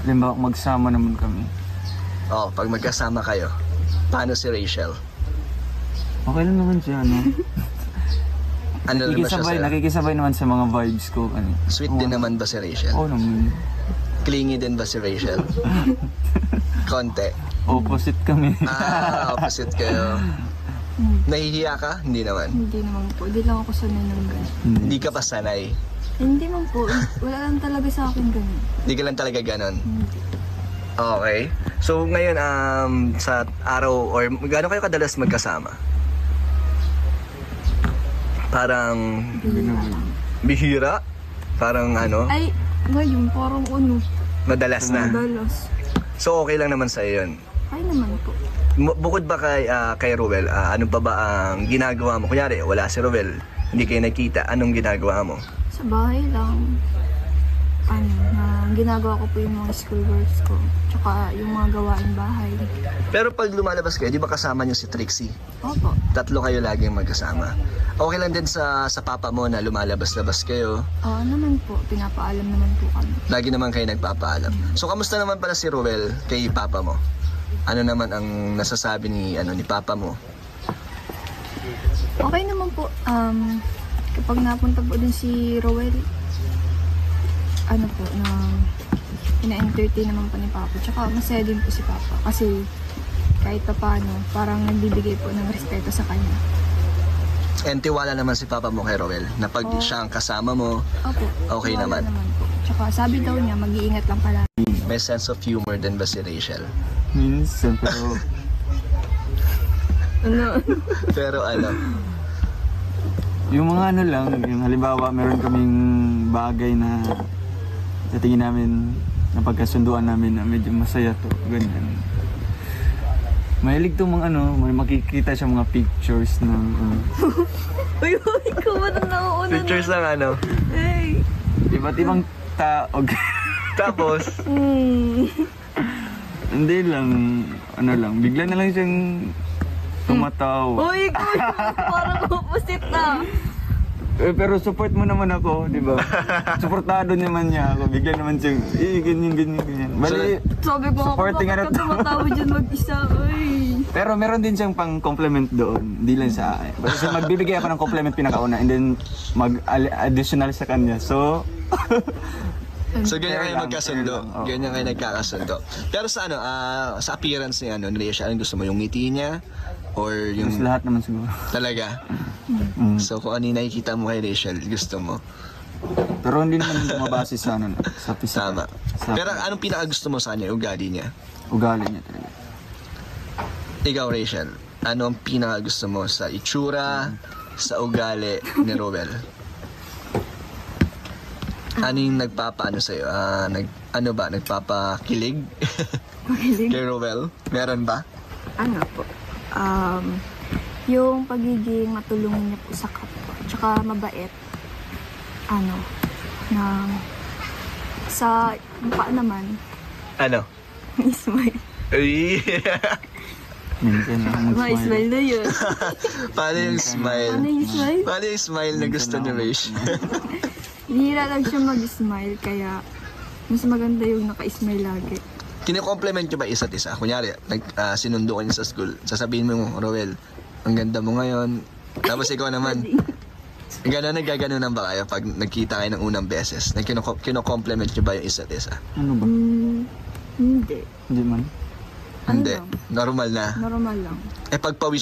halimbawa magsama naman kami. Oh, pag magkasama kayo, paano si Rachel? Okay lang naman siya, no? Ano naman siya sa'yo? Nakikisabay naman sa mga vibes ko. Ano. Sweet din naman ba si Rachel? Oo naman. Clingy din ba si Rachel? Konti. Opposite kami. Opposite kayo. Nahihiya ka? Hindi naman. Hindi naman po. Hindi lang ako sanay ng ganun. Hindi ka pa sanay. Hindi man po. Wala lang talaga sa akin ganun. Hindi ka lang talaga ganon. Hindi. Okay. So ngayon, sa araw, or gaano kayo kadalas magkasama? Parang bihira? Parang ano? Ay, ngayon parang ano. Madalas na. Madalas. So okay lang naman sa'yo yun. Ay naman po. Bukod ba kay Ruel, ano pa ba ang ginagawa mo? Kunyari, wala si Ruel, hindi kayo nakita, anong ginagawa mo? Sa bahay lang. Ginagawa ko po yung mga schoolworks ko. Tsaka yung mga gawain bahay. Pero pag lumalabas kayo, di ba kasama niyo si Trixie? Opo. Tatlo kayo laging magkasama. Okay lang din sa papa mo na lumalabas-labas kayo. Oo naman po. Pinapaalam naman po kami. Lagi naman kayo nagpapaalam. So, kamusta naman pala si Ruel kay papa mo? Ano naman ang nasasabi ni papa mo? Okay naman po. Kapag napunta po din si Rowell, ina-entertain naman po ni Papa. Tsaka masaya din po si Papa. Kasi kahit pa paano, parang nagbibigay po ng respeto sa kanya. And tiwala naman si papa mo kay Ruel na pag siya ang kasama mo, Opo. okay Wala naman. po. Tsaka sabi daw niya, mag-iingat lang pala. May sense of humor din ba si Rachel? Minsan, pero Pero yung mga ano lang, yung halimbawa meron kaming bagay na sa tingin namin, na pagkasunduan namin na medyo masaya to, ganyan. Mahilig itong mga may makikita siya mga pictures ng Uy, ikaw ba nang nauuna pictures ng Hey! iba't ibang tao. Tapos, Hindi lang, bigla na lang siyang tumatawa. Uy, ikaw parang opposite na. Pero support mo naman ako, di ba? Supportado naman niya ako. Bigla naman siyang, ganyan. Bali, Sabi ko, supporting bakit ka tumatawa dyan mag-isa? Uy. pero meron din siyang pang-compliment doon. Hindi lang sa akin. Kasi magbibigay ako ng compliment pinakauna and then mag-additional sa kanya. So, ganyan kayo magkasundo. Oo. Ganyan kayo nagkakasundo. Pero sa sa appearance ni ni Rachel, anong gusto mo? Yung ngiti niya? Or mas yung lahat naman siguro. talaga? So kung ano yung nakikita mo kay Rachel, gusto mo? Pero hindi naman bumabase sa sa physical. Tama. Pero anong pinaka-gusto mo sa kanya? Ugali niya? Ugali niya talaga. Ikaw, Rachel, ano ang pinaka-gusto mo sa itsura, sa ugali ni Ruel? Ano yung nagpapaano sa'yo? Nagpapakilig? Makilig. Kay Ruel? Meron ba? Ano po? Yung pagiging matulungin niya po sa kapwa. Tsaka mabait. Sa mukha naman, Ano? smile. Ay! Minsan lang Mga smile na yun. Paano yung smile? Ano yung smile? Paano yung smile na gusto ni Rachel? Bihira lang siya mag-smile, kaya mas maganda yung naka-smile lagi. Kine-compliment nyo ba isa't isa? Kunyari, sinundo ka niya sa school. Sasabihin mo, Roel, ang ganda mo ngayon. Tapos ikaw naman, nagaganunan ba kayo pag nagkita kayo ng unang beses? Kino-compliment nyo ba yung isa't isa? Ano ba? Hindi. Hindi man. Ano Hindi. lang? Normal na. Normal lang. Pag pawis